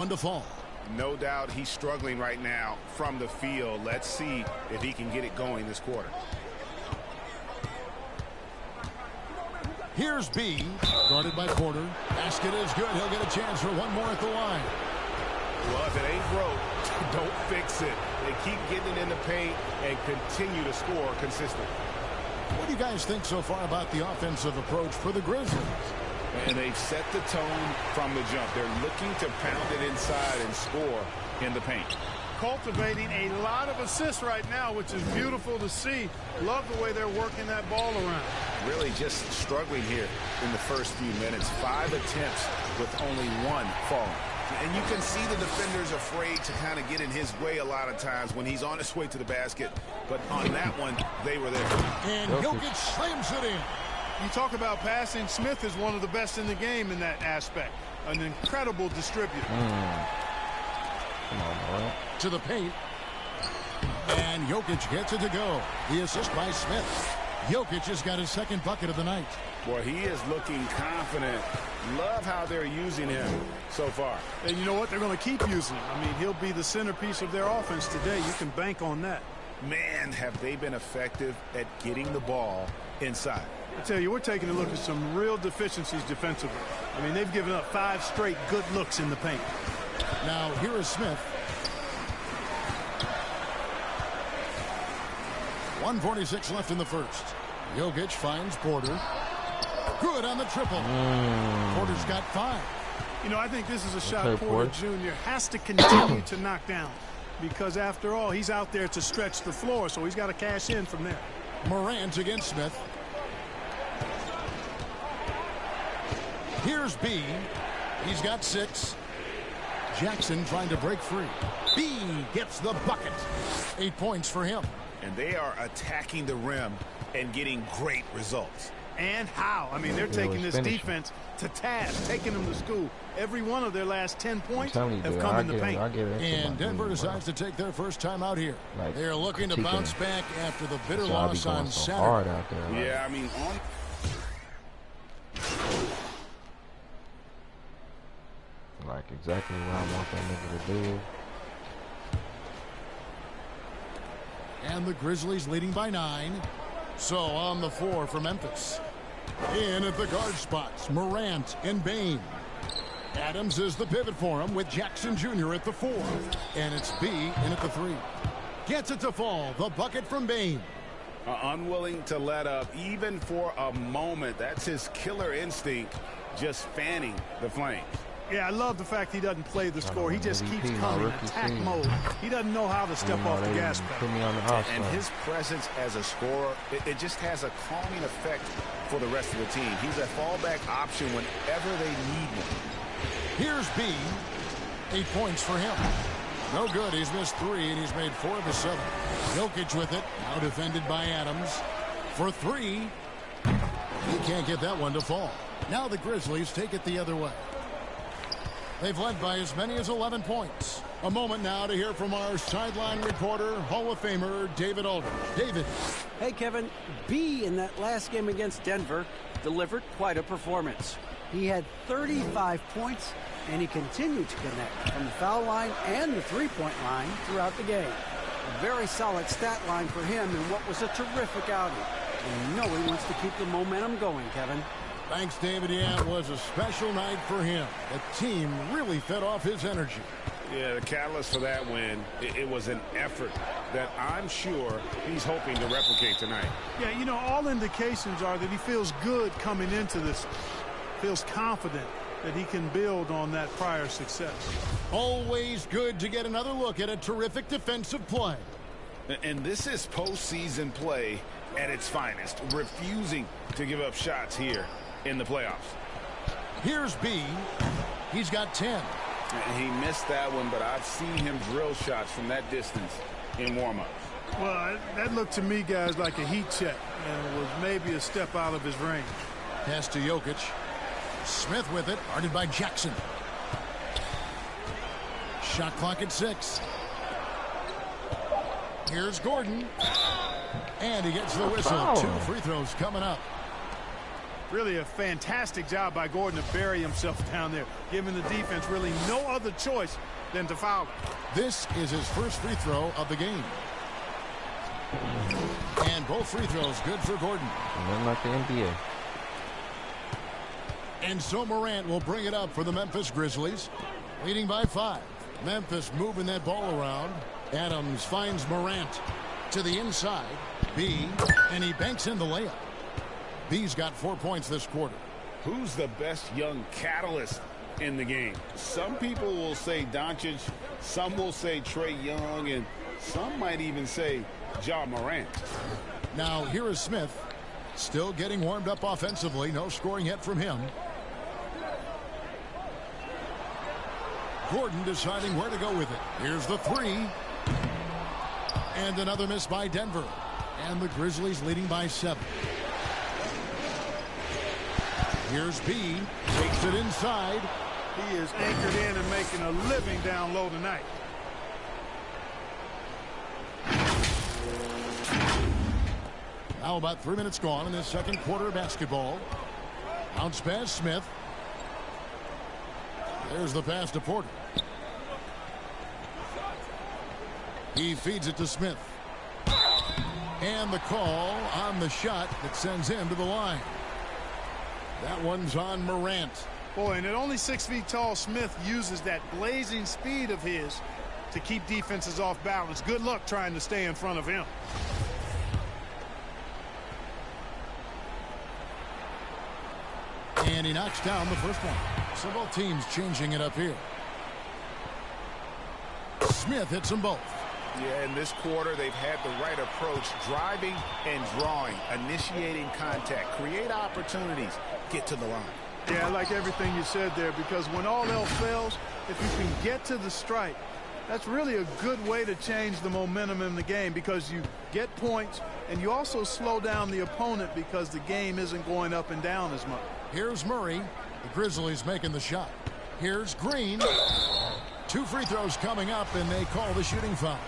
One to fall. No doubt he's struggling right now from the field. Let's see if he can get it going this quarter. Here's B, guarded by Porter. Basket is good. He'll get a chance for one more at the line. Well, if it ain't broke, don't fix it. They keep getting it in the paint and continue to score consistently. What do you guys think so far about the offensive approach for the Grizzlies? And they've set the tone from the jump. They're looking to pound it inside and score in the paint. Cultivating a lot of assists right now, which is beautiful to see. Love the way they're working that ball around. Really just struggling here in the first few minutes. 5 attempts with only 1 falling. And you can see the defenders afraid to kind of get in his way a lot of times when he's on his way to the basket. But on that one, they were there. And Jokic slams it in. You talk about passing. Smith is one of the best in the game in that aspect. An incredible distributor. Come on, boy. To the paint. And Jokic gets it to go. The assist by Smith. Jokic has got his second bucket of the night. Boy, he is looking confident. Love how they're using him so far. And you know what? They're going to keep using him. I mean, he'll be the centerpiece of their offense today. You can bank on that. Man, have they been effective at getting the ball inside. I tell you, we're taking a look at some real deficiencies defensively. I mean, they've given up 5 straight good looks in the paint. Now, here is Smith. 1:46 left in the first. Jokic finds Porter. Good on the triple. Porter's got 5. You know, I think this is a shot Porter Jr. has to continue to knock down. Because, after all, he's out there to stretch the floor, so he's got to cash in from there. Morant against Smith. Here's B. He's got 6. Jackson trying to break free. B gets the bucket. 8 points for him. And they are attacking the rim and getting great results. And how? I mean, they're taking this defense to task, taking them to school. Every one of their last 10 points have come in the paint. And Denver decides to take their first time out here. They are looking to bounce back after the bitter loss on Saturday. Yeah, I mean, like exactly what I want that nigga to do. And the Grizzlies leading by 9. So on the floor for Memphis. In at the guard spots, Morant and Bane. Adams is the pivot for him with Jackson Jr. at the 4. And it's B in at the 3. Gets it to fall. The bucket from Bane. Unwilling to let up even for a moment. That's his killer instinct, just fanning the flames. Yeah, I love the fact he doesn't play the score. He just keeps coming, attack mode. He doesn't know how to step off the gas pedal. And his presence as a scorer, it just has a calming effect for the rest of the team. He's a fallback option whenever they need one. Here's B. 8 points for him. No good. He's missed 3, and he's made 4 of his 7. Jokic with it. Now defended by Adams. For 3. He can't get that one to fall. Now the Grizzlies take it the other way. They've led by as many as 11 points. A moment now to hear from our sideline reporter, Hall of Famer David Aldridge. David. Hey, Kevin. B in that last game against Denver delivered quite a performance. He had 35 points, and he continued to connect from the foul line and the three-point line throughout the game. A very solid stat line for him in what was a terrific outing. And you know he wants to keep the momentum going, Kevin. Thanks, David. Yeah, it was a special night for him. The team really fed off his energy. Yeah, the catalyst for that win, it was an effort that I'm sure he's hoping to replicate tonight. Yeah, you know, all indications are that he feels good coming into this. Feels confident that he can build on that prior success. Always good to get another look at a terrific defensive play. And this is postseason play at its finest, refusing to give up shots here in the playoffs. Here's B. He's got 10. He missed that one, but I've seen him drill shots from that distance in warm-ups. Well, that looked to me, guys, like a heat check, and was maybe a step out of his range. Pass to Jokic. Smith with it, guarded by Jackson. Shot clock at 6. Here's Gordon. And he gets the whistle. 2 free throws coming up. Really a fantastic job by Gordon to bury himself down there, giving the defense really no other choice than to foul him. This is his first free throw of the game. And both free throws good for Gordon. And like the NBA. And so Morant will bring it up for the Memphis Grizzlies, leading by 5. Memphis moving that ball around. Adams finds Morant to the inside. B, and he banks in the layup. B's got 4 points this quarter. Who's the best young catalyst in the game? Some people will say Doncic, some will say Trae Young, and some might even say Ja Morant. Now here is Smith, still getting warmed up offensively. No scoring yet from him. Gordon deciding where to go with it. Here's the 3. And another miss by Denver. And the Grizzlies leading by 7. Here's B. Takes it inside. He is anchored in and making a living down low tonight. Now about 3 minutes gone in this second quarter of basketball. Bounce pass, Smith. There's the pass to Porter. He feeds it to Smith. And the call on the shot that sends him to the line. That one's on Morant. Boy, and at only 6 feet tall, Smith uses that blazing speed of his to keep defenses off balance. Good luck trying to stay in front of him. And he knocks down the first one. So both teams changing it up here. Smith hits them both. Yeah, in this quarter, they've had the right approach, driving and drawing, initiating contact, create opportunities, get to the line. Yeah, I like everything you said there, because when all else fails, if you can get to the strike, that's really a good way to change the momentum in the game, because you get points and you also slow down the opponent because the game isn't going up and down as much. Here's Murray. The Grizzlies making the shot. Here's Green. 2 free throws coming up, and they call the shooting foul.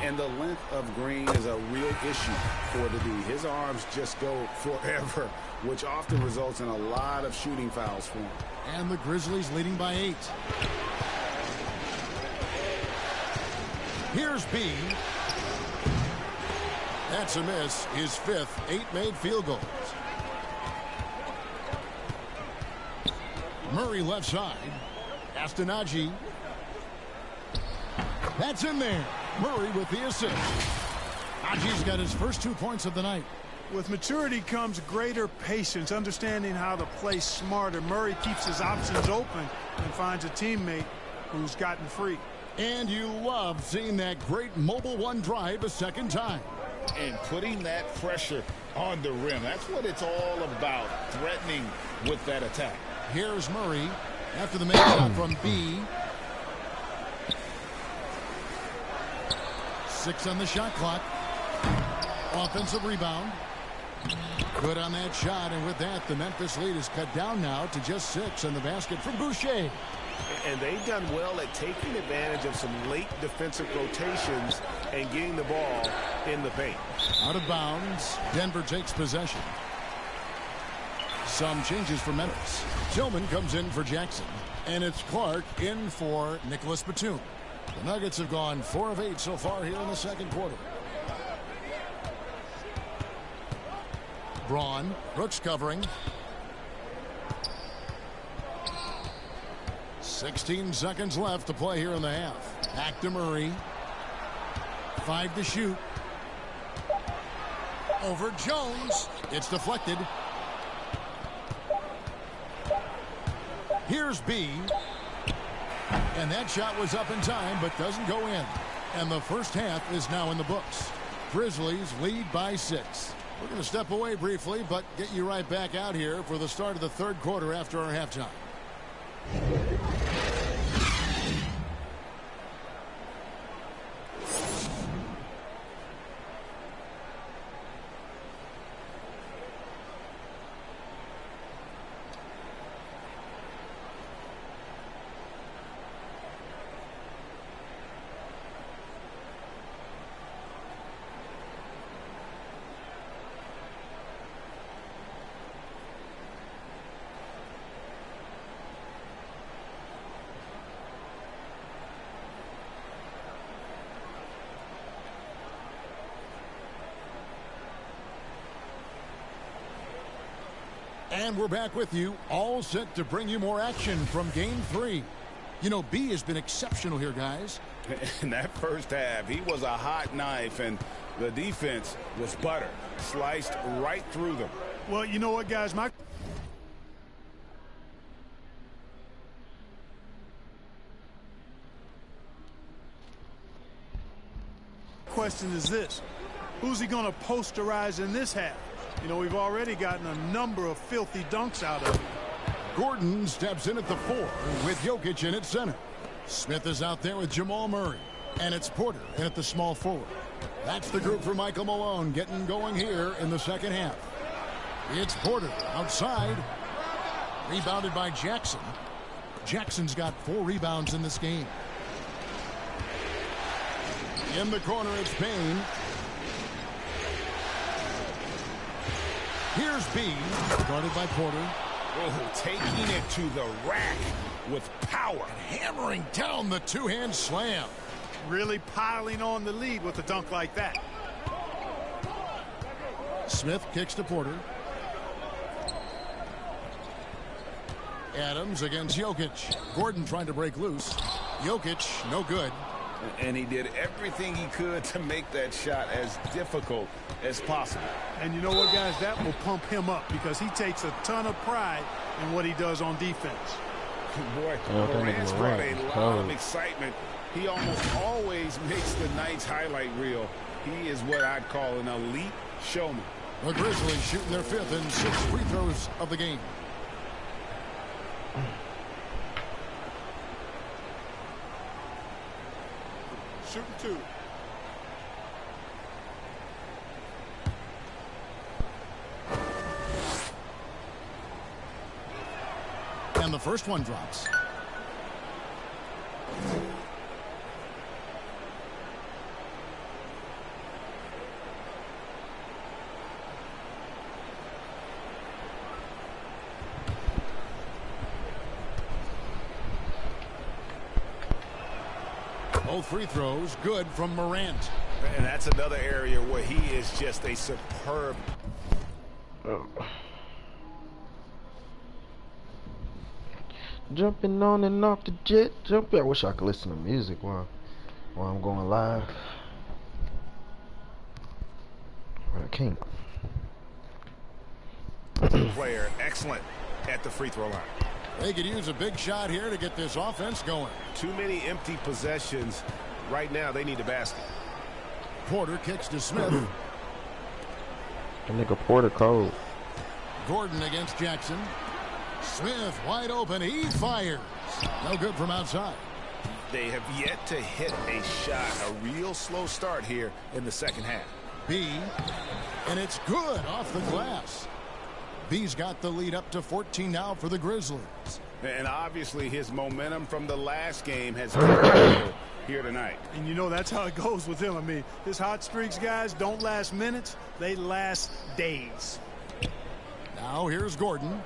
And the length of Green is a real issue for the D. His arms just go forever, which often results in a lot of shooting fouls for him. And the Grizzlies leading by 8. Here's B. That's a miss. His 5th, 8 made field goals. Murray left side. Astonagi. That's in there. Murray with the assist. Naji's got his first 2 points of the night. With maturity comes greater patience, understanding how to play smarter. Murray keeps his options open and finds a teammate who's gotten free. And you love seeing that great mobile one drive a second time. And putting that pressure on the rim. That's what it's all about, threatening with that attack. Here's Murray after the make shot from B. 6 on the shot clock. Offensive rebound. Good on that shot, and with that, the Memphis lead is cut down now to just 6 on the basket from Boucher. And they've done well at taking advantage of some late defensive rotations and getting the ball in the paint. Out of bounds. Denver takes possession. Some changes for Memphis. Tillman comes in for Jackson. And it's Clark in for Nicholas Batum. The Nuggets have gone 4 of 8 so far here in the second quarter. Braun. Brooks covering. 16 seconds left to play here in the half. Back to Murray. 5 to shoot. Over Jones. It's deflected. Here's B. And that shot was up in time, but doesn't go in. And the first half is now in the books. Grizzlies lead by 6. We're going to step away briefly, but get you right back out here for the start of the third quarter after our halftime. And we're back with you, all set to bring you more action from Game 3. You know, B has been exceptional here, guys. In that first half, he was a hot knife, and the defense was butter. Sliced right through them. Well, you know what, guys? My question is this. Who's he going to posterize in this half? You know, we've already gotten a number of filthy dunks out of him. Gordon steps in at the 4 with Jokic in at center. Smith is out there with Jamal Murray. And it's Porter in at the small forward. That's the group for Michael Malone getting going here in the second half. It's Porter outside. Rebounded by Jackson. Jackson's got 4 rebounds in this game. In the corner, it's Payne. Here's B, guarded by Porter. Oh, taking it to the rack with power. Hammering down the two-hand slam. Really piling on the lead with a dunk like that. Smith kicks to Porter. Adams against Jokic. Gordon trying to break loose. Jokic, no good. And he did everything he could to make that shot as difficult as possible. And you know what, guys? That will pump him up because he takes a ton of pride in what he does on defense. Boy, Morant's brought a lot of excitement. He almost always makes the night's highlight reel. He is what I'd call an elite showman. The Grizzlies shooting their 5th and 6th free throws of the game. Shooting 2. And the first one drops. Both free throws good from Morant. And that's another area where he is just a superb. Jumping on and off the jet. I wish I could listen to music while I'm going live. But I can't. Player excellent at the free throw line. They could use a big shot here to get this offense going. Too many empty possessions. Right now, they need a basket. Porter kicks to Smith. That nigga Porter cold. Gordon against Jackson. Smith wide open. He fires. No good from outside. They have yet to hit a shot. A real slow start here in the second half. B. And it's good off the glass. B's got the lead up to 14 now for the Grizzlies. And obviously his momentum from the last game has continued here tonight. And you know that's how it goes with him. I mean, his hot streaks, guys, don't last minutes. They last days. Now here's Gordon.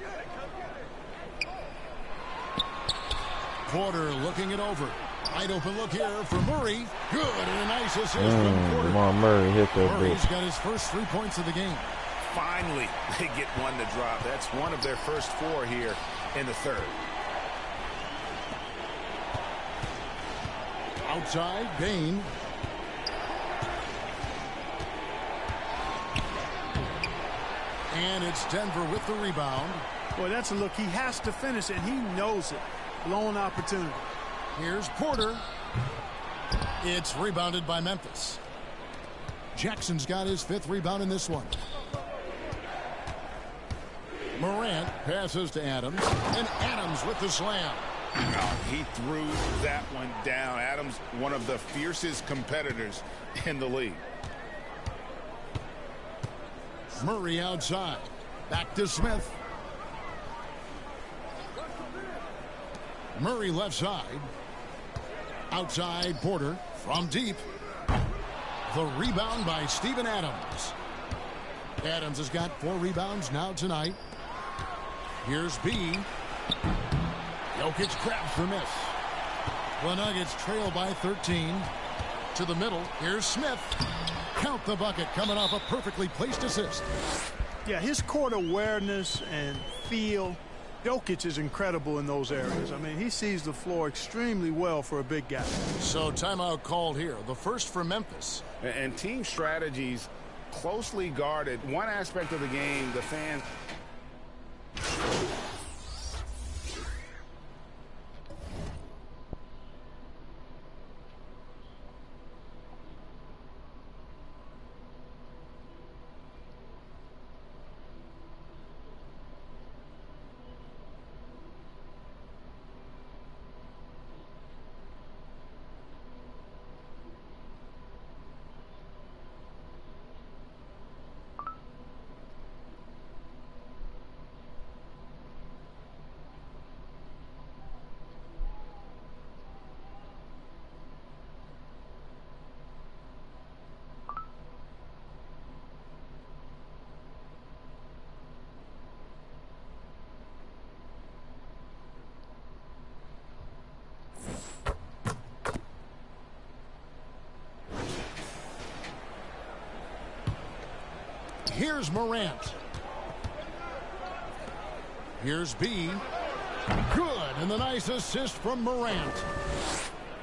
Porter looking it over. Wide open look here for Murray. Good, and a nice assist from Porter. Jamal Murray hit that Murray's bitch. got his first 3 points of the game. Finally, they get one to drop. That's one of their first 4 here in the third. Outside, Payne. And it's Denver with the rebound. Boy, that's a look. He has to finish, and he knows it. Blown opportunity. Here's Porter. It's rebounded by Memphis. Jackson's got his 5th rebound in this one. Morant passes to Adams, and Adams with the slam. Oh, he threw that one down. Adams, one of the fiercest competitors in the league. Murray outside. Back to Smith. Murray left side. Outside Porter from deep. The rebound by Steven Adams. Adams has got 4 rebounds now tonight. Here's B. Jokic grabs the miss. The Nuggets trail by 13. To the middle. Here's Smith. Count the bucket coming off a perfectly placed assist. Yeah, his court awareness and feel. Jokic is incredible in those areas. I mean, he sees the floor extremely well for a big guy. So timeout called here. The first for Memphis. And team strategies closely guarded. One aspect of the game, the fans. Here's Morant. Here's B. Good, and the nice assist from Morant.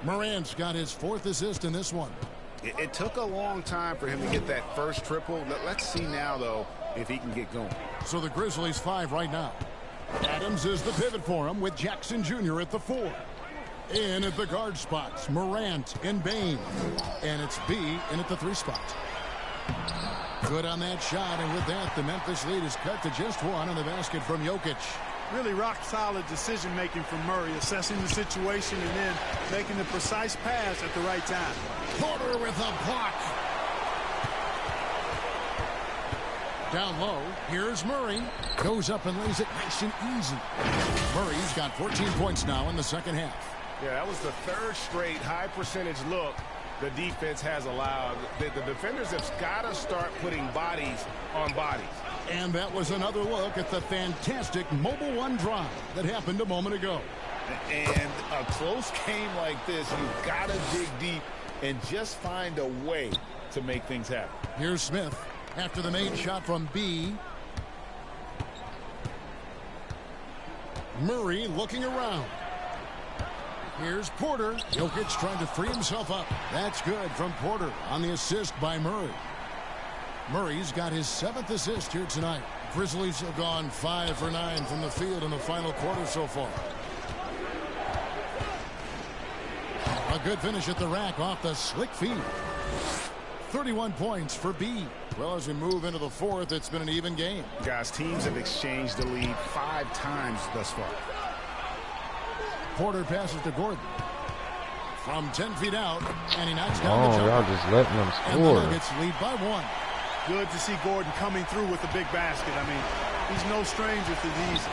Morant's got his 4th assist in this one. It took a long time for him to get that first triple. Let's see now, though, if he can get going. So the Grizzlies 5 right now. Adams is the pivot for him with Jackson Jr. at the 4. In at the guard spots, Morant and Bane. And it's B in at the 3 spot. Good on that shot, and with that, the Memphis lead is cut to just 1 on the basket from Jokic. Really rock-solid decision-making from Murray, assessing the situation and then making the precise pass at the right time. Porter with a block. Down low, here's Murray. Goes up and lays it nice and easy. Murray's got 14 points now in the second half. Yeah, that was the 3rd straight high-percentage look the defense has allowed. The defenders have got to start putting bodies on bodies. And that was another look at the fantastic Mobile One drive that happened a moment ago. And a close game like this, you've got to dig deep and just find a way to make things happen. Here's Smith after the made shot from B. Murray looking around. Here's Porter. Jokic trying to free himself up. That's good from Porter on the assist by Murray. Murray's got his 7th assist here tonight. Grizzlies have gone 5 for 9 from the field in the final quarter so far. A good finish at the rack off the slick feed. 31 points for B. Well, as we move into the 4th, it's been an even game. Guys, teams have exchanged the lead 5 times thus far. Porter passes to Gordon. From 10 feet out, and he knocks down the jumper. Y'all just letting them And the score. Nuggets lead by 1. Good to see Gordon coming through with a big basket. I mean, he's no stranger to these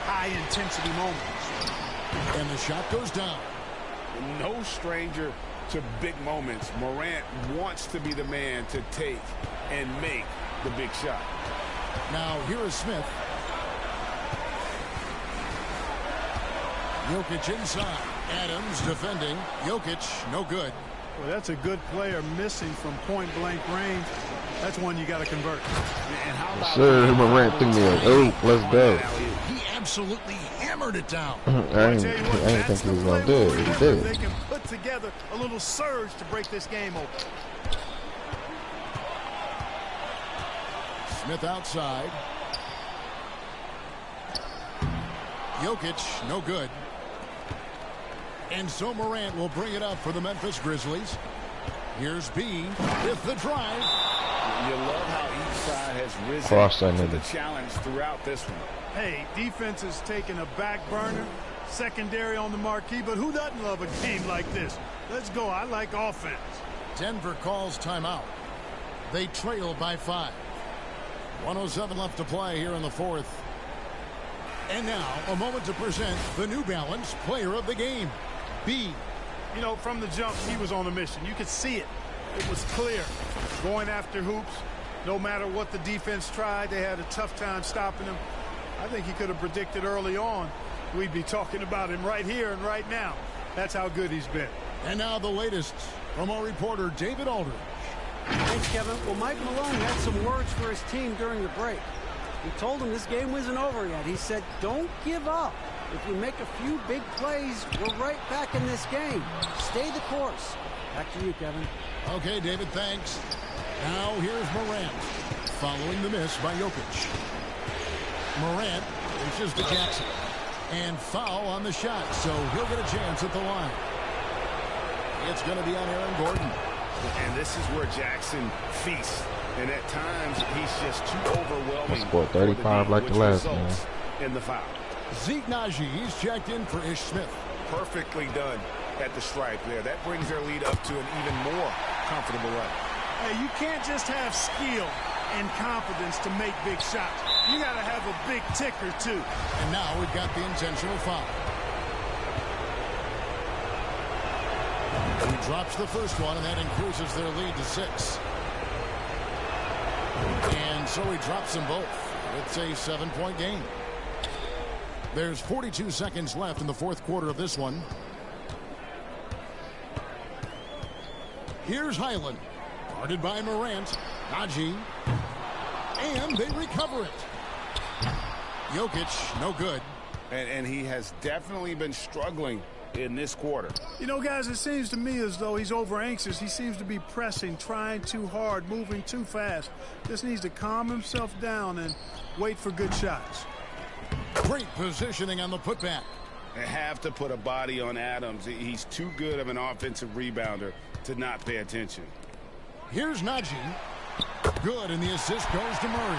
high-intensity moments. And the shot goes down. No stranger to big moments. Morant wants to be the man to take and make the big shot. Now, here is Smith. Jokic inside. Adams defending. Jokic, no good. Well, that's a good player missing from point-blank range. That's one you got to convert. And how about Sir, Morant threw me a oop. Let's go. He absolutely hammered it down. I didn't think he was going to do it. He did. They can put together a little surge to break this game open. Smith outside. Jokic, no good. And so Morant will bring it up for the Memphis Grizzlies. Here's B with the drive. You love how each side has risen to the challenge throughout this one. Hey, defense is taking a back burner, secondary on the marquee, but who doesn't love a game like this? Let's go. I like offense. Denver calls timeout. They trail by 5. 1:07 left to play here in the 4th. And now, a moment to present the New Balance Player of the Game, B. You know, from the jump, he was on a mission. You could see it. It was clear. Going after hoops, no matter what the defense tried, they had a tough time stopping him. I think he could have predicted early on we'd be talking about him right here and right now. That's how good he's been. And now the latest from our reporter, David Aldridge. Thanks, Kevin. Well, Mike Malone had some words for his team during the break. He told him this game wasn't over yet. He said, don't give up. If you make a few big plays, we're right back in this game. Stay the course. Back to you, Kevin. Okay, David, thanks. Now here's Morant, following the miss by Jokic. Morant reaches to Jackson. And foul on the shot, so he'll get a chance at the line. It's going to be on Aaron Gordon. And this is where Jackson feasts. And at times, he's just too overwhelming. Scored 35 like the last game. In the foul. Zeke Naji, he's checked in for Ish Smith. Perfectly done at the stripe there. That brings their lead up to an even more comfortable level. Hey, you can't just have skill and confidence to make big shots. You got to have a big ticker, too. And now we've got the intentional foul. He drops the first one, and that increases their lead to 6. And so he drops them both. It's a 7-point game. There's 42 seconds left in the fourth quarter of this one. Here's Highland, guarded by Morant. Naji. And they recover it. Jokic, no good. And he has definitely been struggling in this quarter. You know, guys, it seems to me as though he's over anxious. He seems to be pressing, trying too hard, moving too fast. Just needs to calm himself down and wait for good shots. Great positioning on the putback. They have to put a body on Adams. He's too good of an offensive rebounder to not pay attention. Here's Naji. Good, and the assist goes to Murray.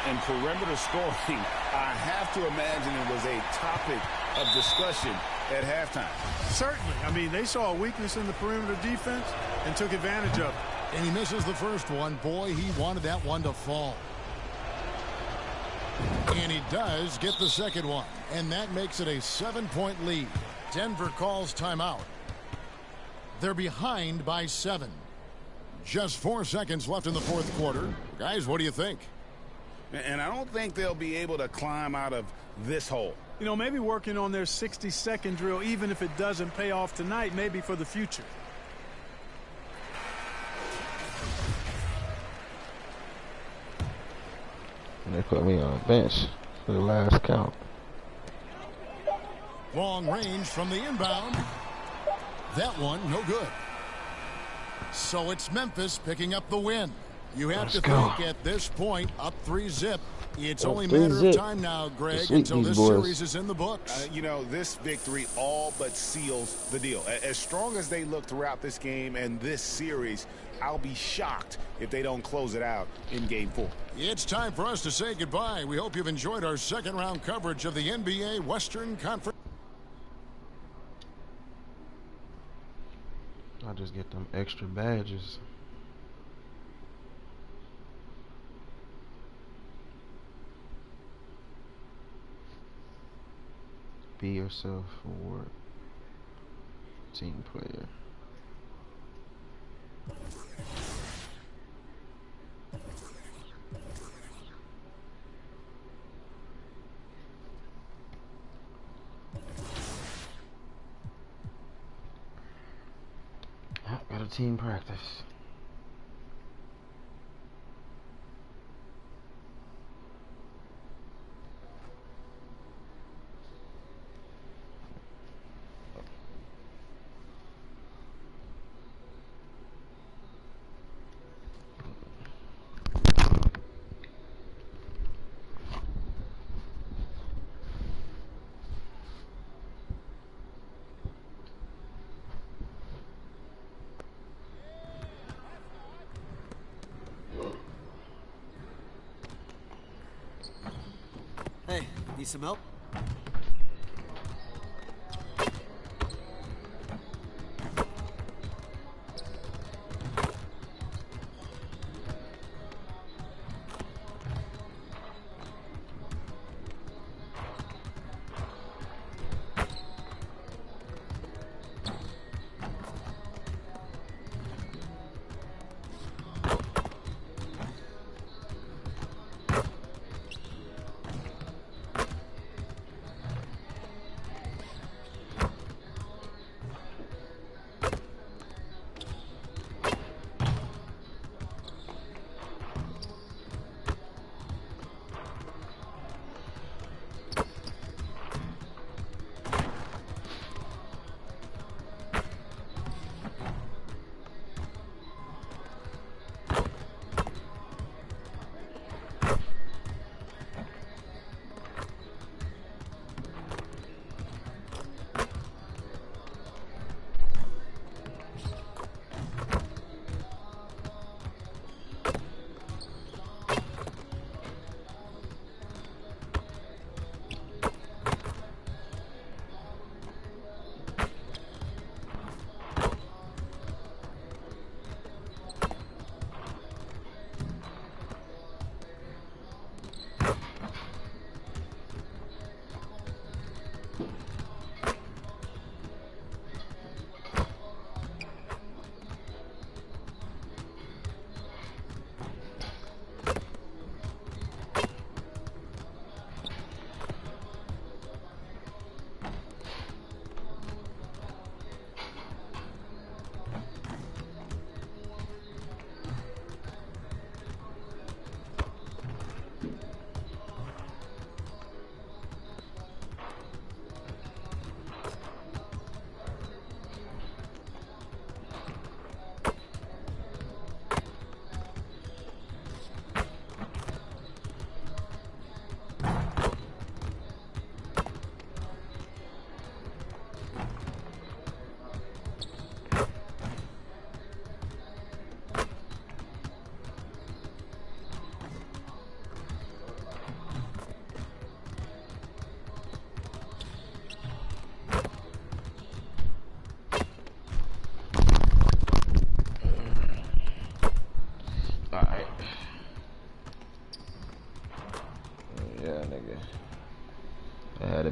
And perimeter scoring, I have to imagine it was a topic of discussion at halftime. Certainly. I mean, they saw a weakness in the perimeter defense and took advantage of it. And he misses the first one. Boy, he wanted that one to fall. And he does get the second one. And that makes it a 7-point lead. Denver calls timeout. They're behind by 7. Just 4 seconds left in the fourth quarter. Guys, what do you think? And I don't think they'll be able to climb out of this hole. You know, maybe working on their 60-second drill, even if it doesn't pay off tonight, maybe for the future. And they put me on a bench for the last count. Long range from the inbound. That one, no good. So it's Memphis picking up the win. You have to think at this point, up 3-zip. It's only a matter of time now, Greg, until this series is in the books. You know, this victory all but seals the deal. As strong as they look throughout this game and this series, I'll be shocked if they don't close it out in Game 4. It's time for us to say goodbye. We hope you've enjoyed our second-round coverage of the NBA Western Conference. I'll just get them extra badges. Be Yourself Award. Team player. Got a team practice. Hey, need some help?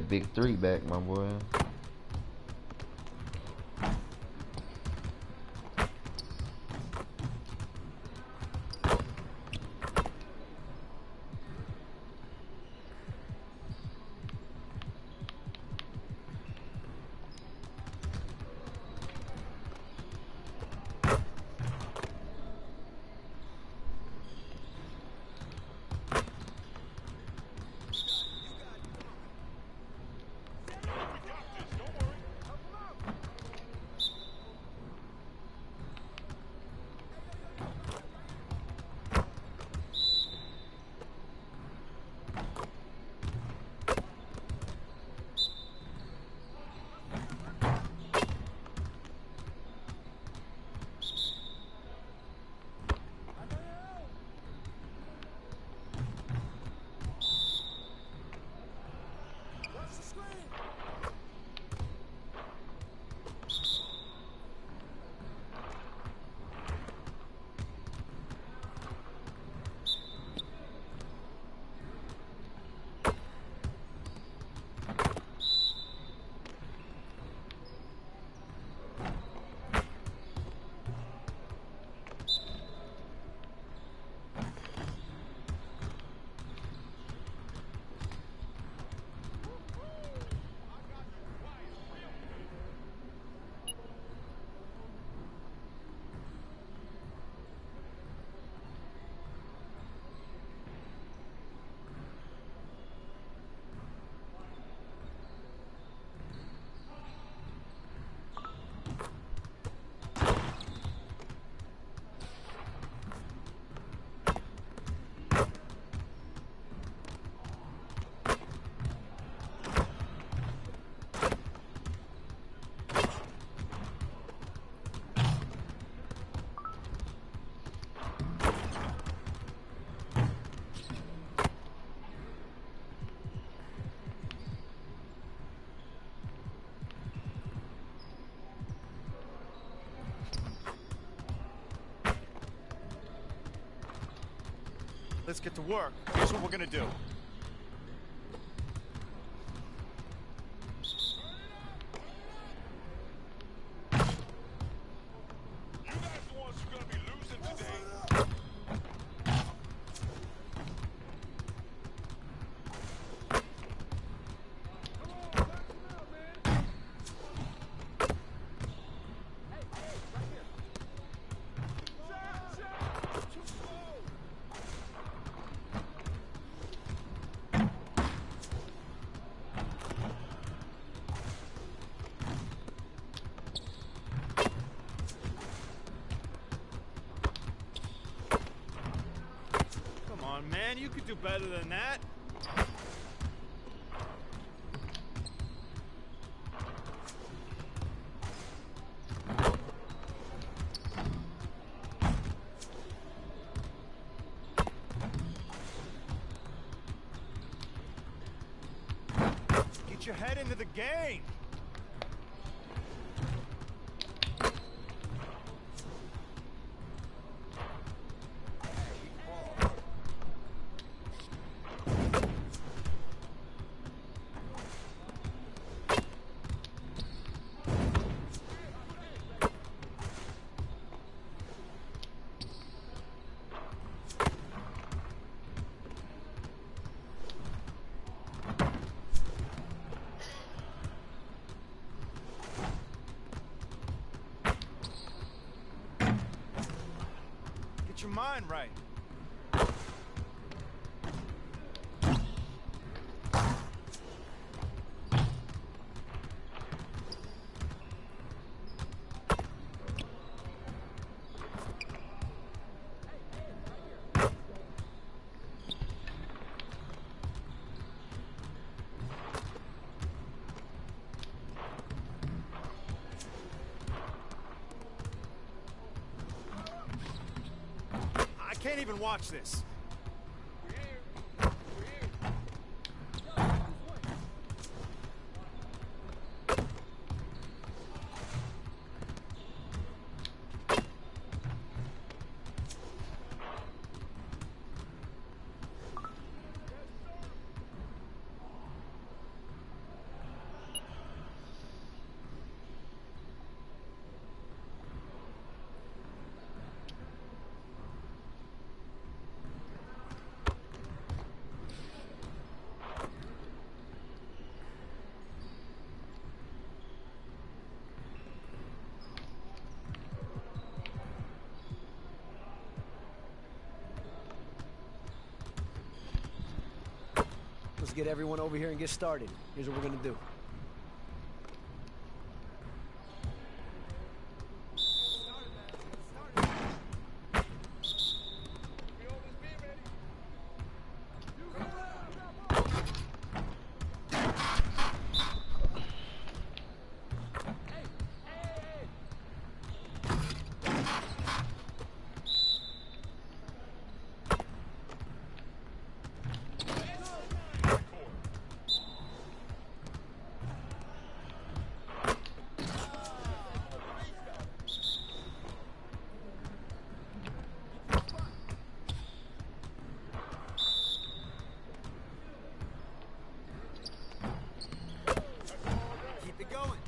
that big three back, my boy. Let's get to work. Here's what we're gonna do. Man, you could do better than that. Get your head into the game. Get your mind right. I can't even watch this. Let's get everyone over here and get started. Here's what we're going to do. Keep it going.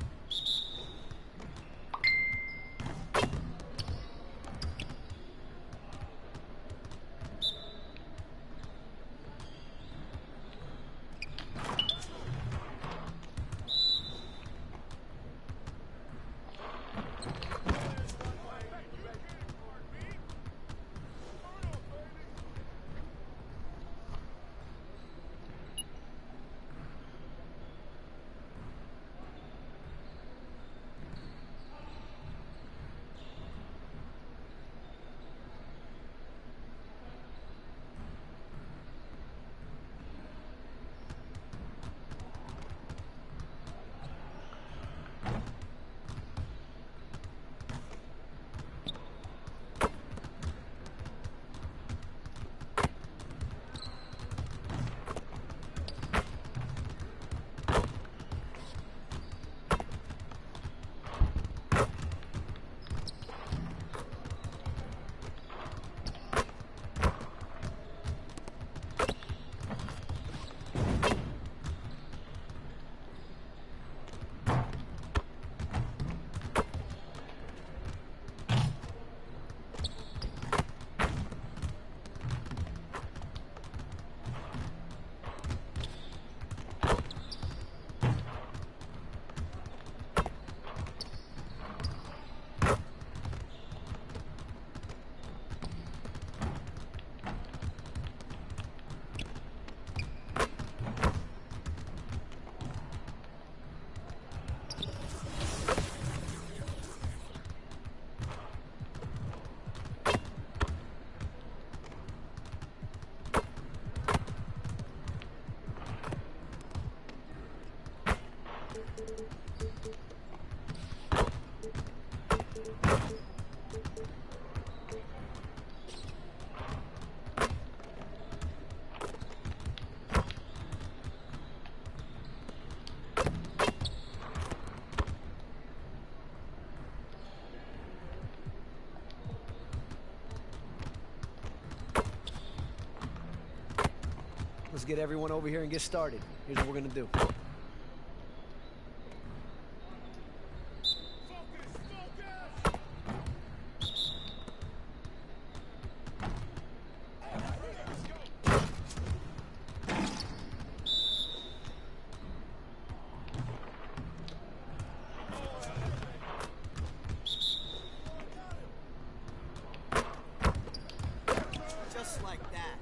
Let's get everyone over here and get started. Here's what we're going to do. Just like that.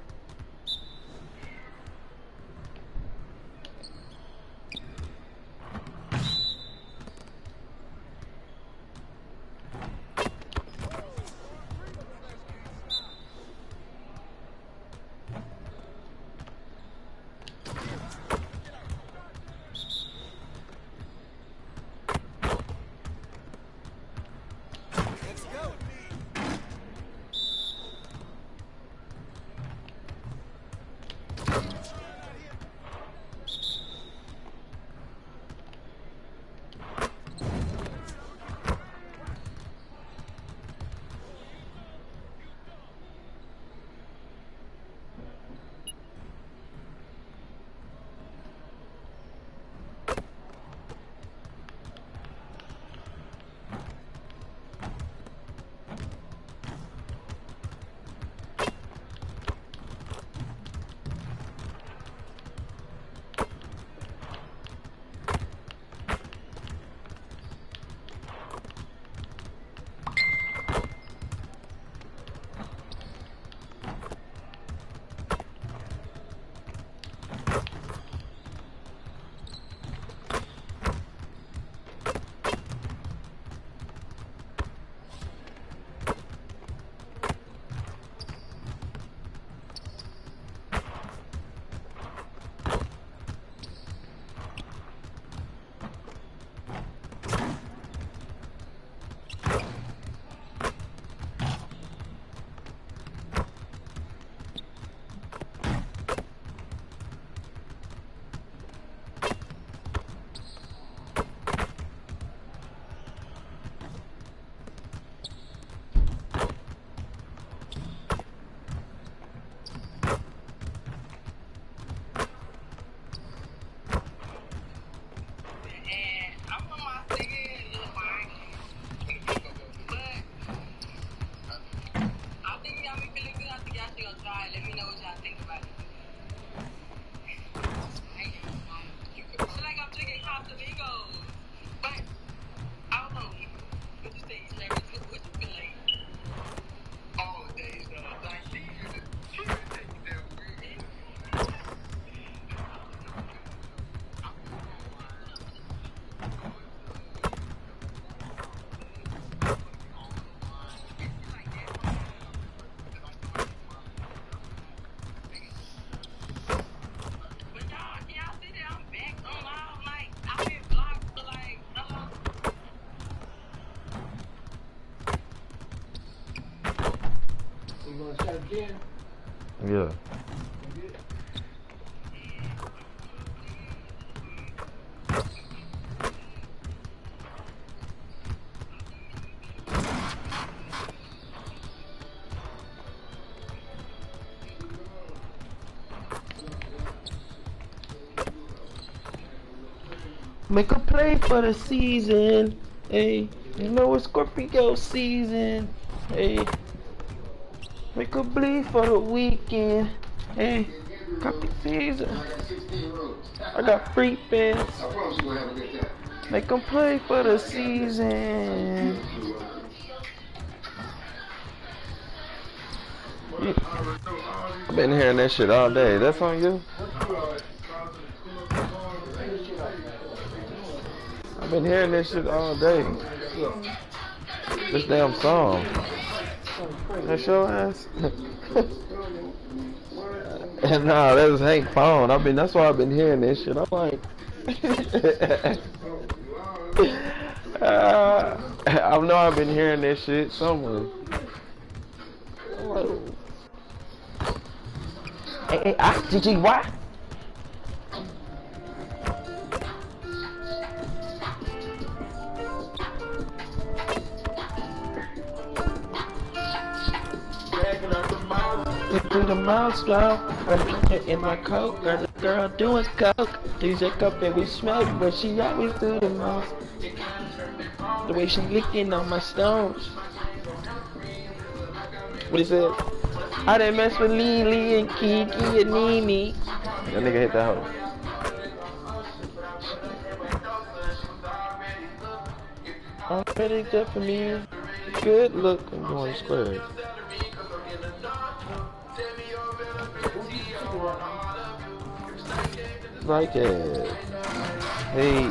Yeah. Make a play for the season, hey. You know it's Scorpio season, hey. Make a bleed for the weekend, hey. Copy season. I got free fans. Make them play for the season. I've been hearing that shit all day. That's on you? I've been hearing this shit all day. This damn song. That's your ass? And nah, that was Hank's phone. That's why I've been hearing this shit. I'm like, I know I've been hearing this shit somewhere. Hey, GGY. Through the mouse flow, in my coke, girl doing coke. DJ cup and we smoke, but she always do the most. The way she licking on my stones. What he said? I done mess with Lily and Kiki and Nene. That nigga hit that hoe. I'm ready just for me. Good look, I'm going square. Like it. Hey.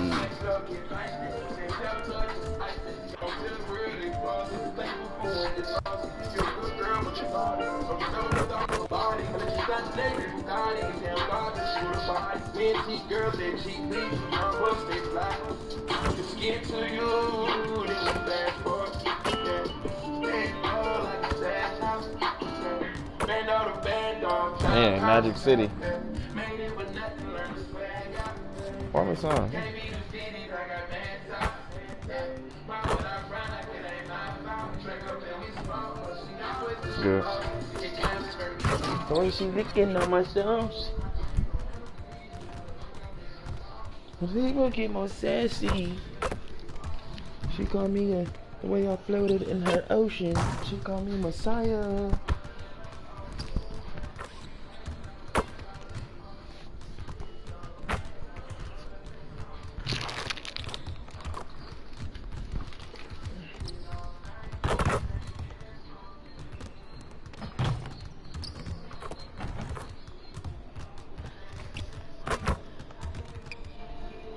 Man, Magic City. Why my song? Good. The way she licking on my stones. He gonna get more sassy. She called me the way I floated in her ocean. She called me Messiah.